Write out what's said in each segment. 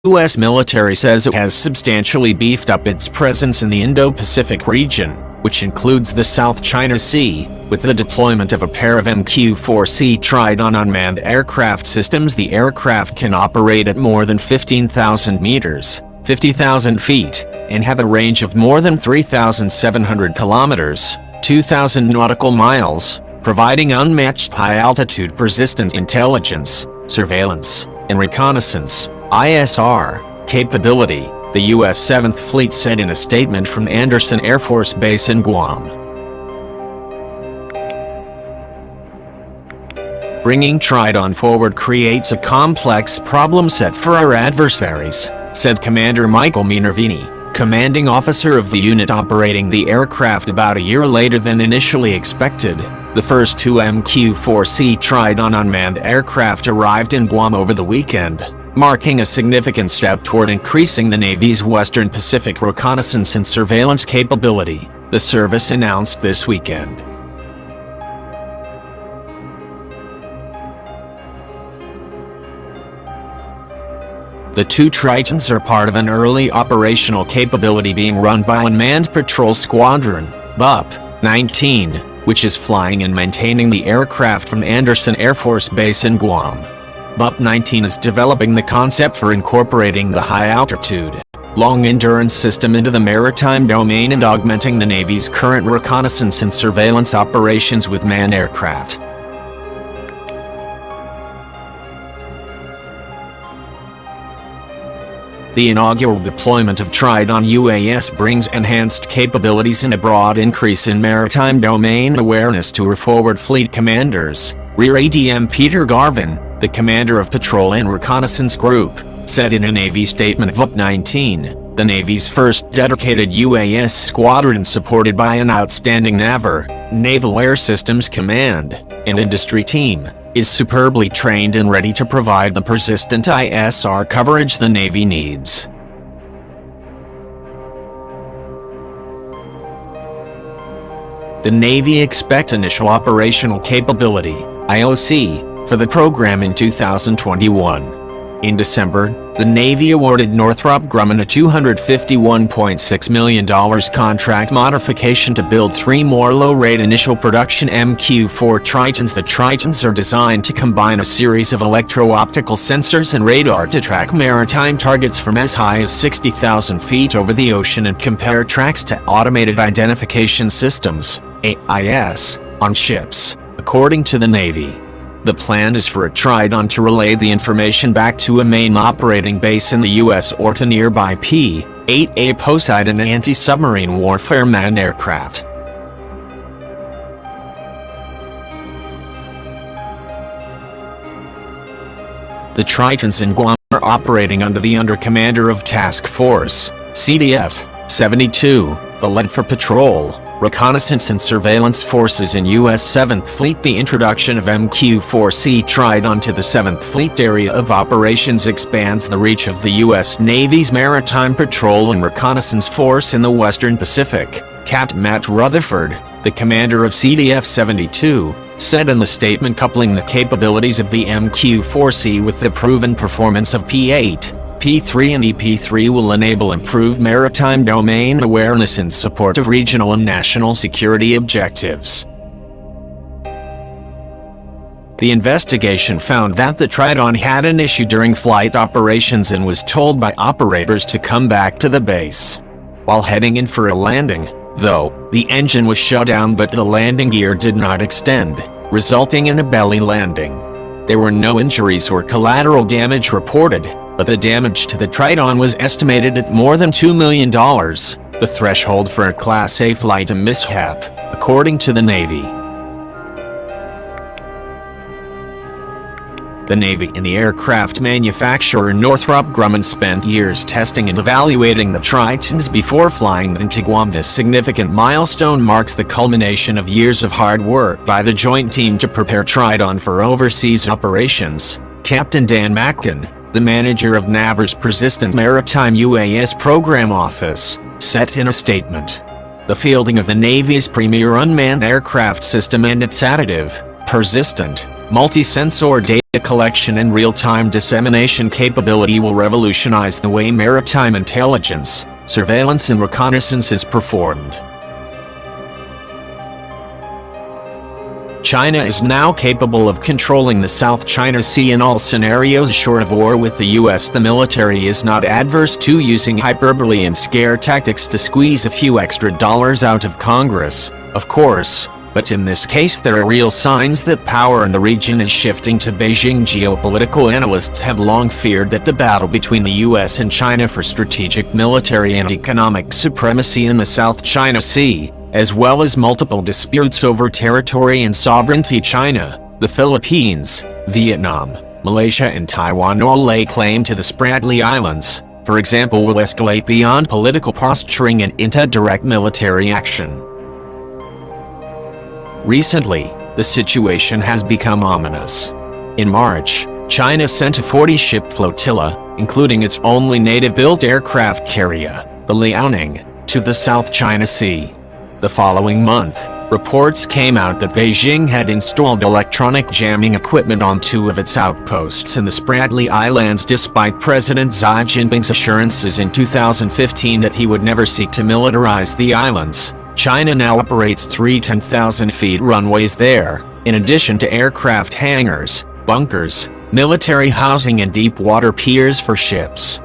U.S. military says it has substantially beefed up its presence in the Indo-Pacific region, which includes the South China Sea, with the deployment of a pair of MQ-4C Triton unmanned aircraft systems. The aircraft can operate at more than 15,000 meters, 50,000 feet, and have a range of more than 3,700 kilometers, 2,000 nautical miles, providing unmatched high-altitude persistent intelligence, surveillance, and reconnaissance (ISR) capability, the U.S. 7th Fleet said in a statement from Andersen Air Force Base in Guam. Bringing Triton forward creates a complex problem set for our adversaries, said Commander Michael Minervini, commanding officer of the unit operating the aircraft about a year later than initially expected. The first two MQ-4C Triton unmanned aircraft arrived in Guam over the weekend, marking a significant step toward increasing the Navy's Western Pacific reconnaissance and surveillance capability, the service announced this weekend. The two Tritons are part of an early operational capability being run by Unmanned Patrol Squadron, BUP-19, which is flying and maintaining the aircraft from Andersen Air Force Base in Guam. BUP-19 is developing the concept for incorporating the high-altitude, long-endurance system into the maritime domain and augmenting the Navy's current reconnaissance and surveillance operations with manned aircraft. The inaugural deployment of Triton UAS brings enhanced capabilities and a broad increase in maritime domain awareness to our forward fleet commanders, Rear ADM Peter Garvin, the commander of Patrol and Reconnaissance Group, said in a Navy statement. BUP-19, the Navy's first dedicated UAS squadron supported by an outstanding NAVR, Naval Air Systems Command, and industry team, is superbly trained and ready to provide the persistent ISR coverage the Navy needs. The Navy expects initial operational capability, IOC, for the program in 2021. In December, the Navy awarded Northrop Grumman a $251.6 million contract modification to build 3 more low-rate initial production MQ-4 Tritons. The Tritons are designed to combine a series of electro-optical sensors and radar to track maritime targets from as high as 60,000 feet over the ocean and compare tracks to automated identification systems, AIS, on ships, according to the Navy. The plan is for a Triton to relay the information back to a main operating base in the U.S. or to nearby P-8A Poseidon anti-submarine warfare manned aircraft. The Tritons in Guam are operating under the Under-Commander of Task Force, CDF, 72, the lead for patrol, reconnaissance and surveillance forces in U.S. 7th Fleet. The introduction of MQ-4C Triton to the 7th Fleet area of operations expands the reach of the U.S. Navy's Maritime Patrol and Reconnaissance Force in the Western Pacific, Captain Matt Rutherford, the commander of CDF 72, said in the statement, coupling the capabilities of the MQ-4C with the proven performance of P-8, P-3 and EP-3 will enable improved maritime domain awareness in support of regional and national security objectives. The investigation found that the Triton had an issue during flight operations and was told by operators to come back to the base. While heading in for a landing, though, the engine was shut down but the landing gear did not extend, resulting in a belly landing. There were no injuries or collateral damage reported, but the damage to the Triton was estimated at more than $2 million, the threshold for a Class A flight mishap, according to the Navy. The Navy and the aircraft manufacturer Northrop Grumman spent years testing and evaluating the Tritons before flying them to Guam. This significant milestone marks the culmination of years of hard work by the joint team to prepare Triton for overseas operations, Captain Dan Mackin, the manager of NAVR's Persistent Maritime UAS Program Office, said in a statement. The fielding of the Navy's premier unmanned aircraft system and its additive, persistent, Multi-sensor data collection and real-time dissemination capability will revolutionize the way maritime intelligence, surveillance and reconnaissance is performed. China is now capable of controlling the South China Sea in all scenarios short of war with the US. The military is not adverse to using hyperbole and scare tactics to squeeze a few extra dollars out of Congress, of course, but in this case there are real signs that power in the region is shifting to Beijing. Geopolitical analysts have long feared that the battle between the US and China for strategic military and economic supremacy in the South China Sea, as well as multiple disputes over territory and sovereignty, China, the Philippines, Vietnam, Malaysia and Taiwan all lay claim to the Spratly Islands, for example, will escalate beyond political posturing and into direct military action. Recently, the situation has become ominous. In March, China sent a 40-ship flotilla, including its only native-built aircraft carrier, the Liaoning, to the South China Sea. The following month, reports came out that Beijing had installed electronic jamming equipment on 2 of its outposts in the Spratly Islands despite President Xi Jinping's assurances in 2015 that he would never seek to militarize the islands. China now operates 3 10,000-feet runways there, in addition to aircraft hangars, bunkers, military housing and deep-water piers for ships.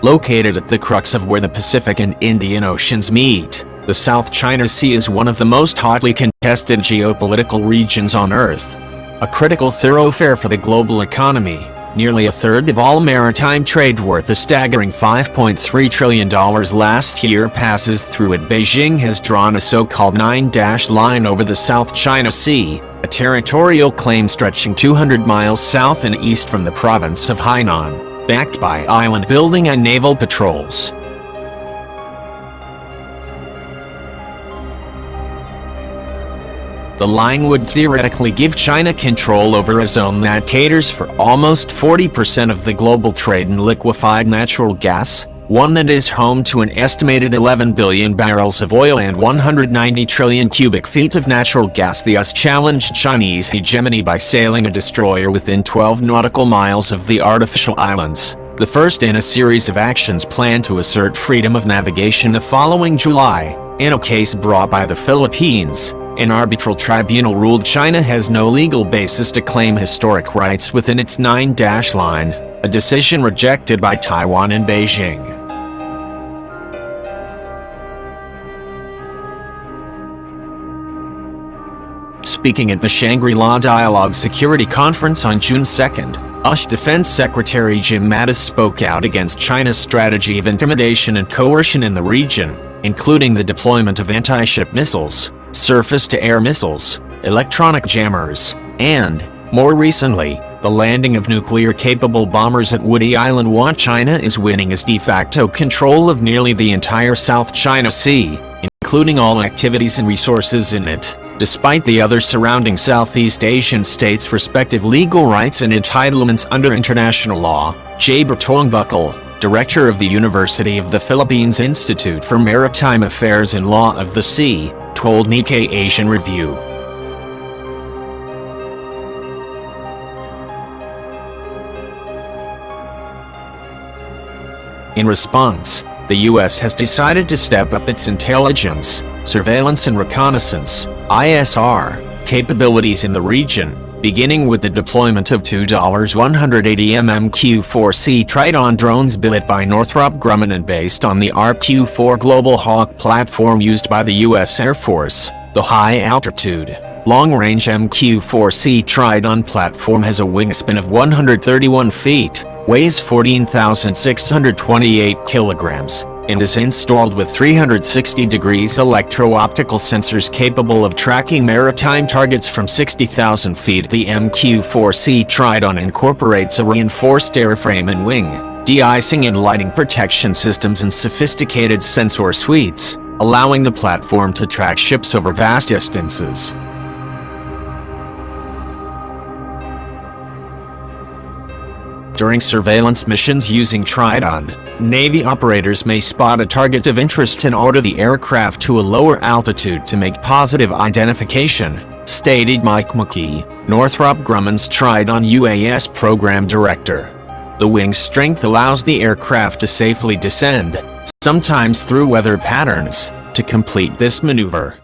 Located at the crux of where the Pacific and Indian Oceans meet, the South China Sea is one of the most hotly contested geopolitical regions on Earth. A critical thoroughfare for the global economy, nearly a third of all maritime trade worth a staggering $5.3 trillion last year passes through it. Beijing has drawn a so-called 9-dash line over the South China Sea, a territorial claim stretching 200 miles south and east from the province of Hainan, backed by island building and naval patrols. The line would theoretically give China control over a zone that caters for almost 40% of the global trade in liquefied natural gas, one that is home to an estimated 11 billion barrels of oil and 190 trillion cubic feet of natural gas. The US challenged Chinese hegemony by sailing a destroyer within 12 nautical miles of the artificial islands, the first in a series of actions planned to assert freedom of navigation. The following July, in a case brought by the Philippines, an arbitral tribunal ruled China has no legal basis to claim historic rights within its 9-dash line, a decision rejected by Taiwan and Beijing. Speaking at the Shangri-La Dialogue Security Conference on June 2nd, US Defense Secretary Jim Mattis spoke out against China's strategy of intimidation and coercion in the region, including the deployment of anti-ship missiles, surface-to-air missiles, electronic jammers, and, more recently, the landing of nuclear-capable bombers at Woody Island. While China is winning its de facto control of nearly the entire South China Sea, including all activities and resources in it, despite the other surrounding Southeast Asian states' respective legal rights and entitlements under international law, Jay Bertongbuckle, director of the University of the Philippines Institute for Maritime Affairs and Law of the Sea, told Nikkei Asian Review. In response, the US has decided to step up its intelligence, surveillance and reconnaissance (ISR) capabilities in the region, beginning with the deployment of $180 MQ-4C Triton drones built by Northrop Grumman and based on the RQ-4 Global Hawk platform used by the U.S. Air Force. The high-altitude, long-range MQ-4C Triton platform has a wingspan of 131 feet, weighs 14,628 kilograms, and is installed with 360-degree electro-optical sensors capable of tracking maritime targets from 60,000 feet. The MQ-4C Triton incorporates a reinforced airframe and wing, de-icing and lighting protection systems and sophisticated sensor suites, allowing the platform to track ships over vast distances. During surveillance missions using Triton, Navy operators may spot a target of interest and order the aircraft to a lower altitude to make positive identification, stated Mike McKee, Northrop Grumman's Triton UAS program director. The wing strength allows the aircraft to safely descend, sometimes through weather patterns, to complete this maneuver.